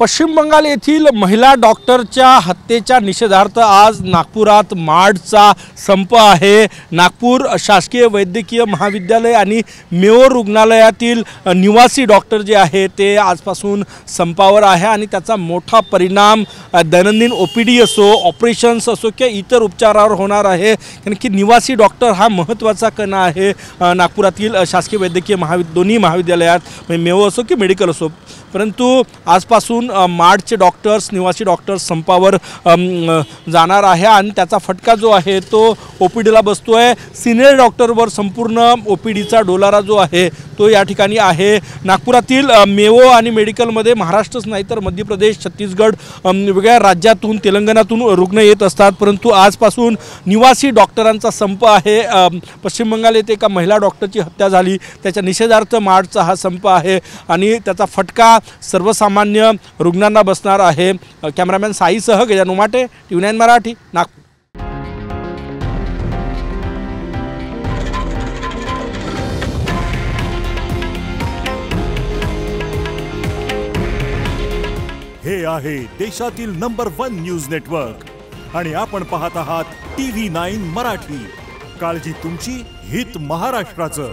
पश्चिम बंगाल येथील महिला डॉक्टरच्या हत्येच्या निषेधार्थ आज नागपुरात मार्चचा संप आहे। नागपूर शासकीय वैद्यकीय महाविद्यालय आणि मेयो रुग्णालयातील निवासी डॉक्टर जे आहे ते आजपासून संपावर आहे आणि त्याचा मोठा परिणाम दैनंदिन ओपीडी असो, ऑपरेशन्स असो किंवा इतर उपचारावर होणार आहे। कारण की निवासी डॉक्टर हा महत्त्वाचा कणा आहे नागपुरातील शासकीय वैद्यकीय दोन्ही महाविद्यालयात, मेयो असो की मेडिकल असो। परंतु आजपासून मार्चचे डॉक्टर्स, निवासी डॉक्टर्स संपावर जाणार आहे आणि त्याचा फटका जो आहे तो ओपीडीला बसतो आहे। सिनियर डॉक्टरवर संपूर्ण ओपीडीचा डोलारा जो आहे तो या ठिकाणी आहे। नागपुरातील मेयो आणि मेडिकलमध्ये महाराष्ट्रच नाही तर मध्य प्रदेश, छत्तीसगड, वेगळ्या राज्यातून, तेलंगणातून रुग्ण येत असतात। परंतु आजपासून निवासी डॉक्टरांचा संप आहे। पश्चिम बंगाल येथे एका महिला डॉक्टरची हत्या झाली, त्याच्या निषेधार्थ मार्चचा हा संप आहे आणि त्याचा फटका सर्वसामान्य रुग्णांना बसणार आहे। कॅमेरामॅन साईसह गजानन उमाटे, TV9 मराठी, नागपूर। हे आहे देशातील नंबर 1 न्यूज नेटवर्क आणि आपण पाहत आहात TV9 मराठी। काळजी तुमची, हित महाराष्ट्राचं।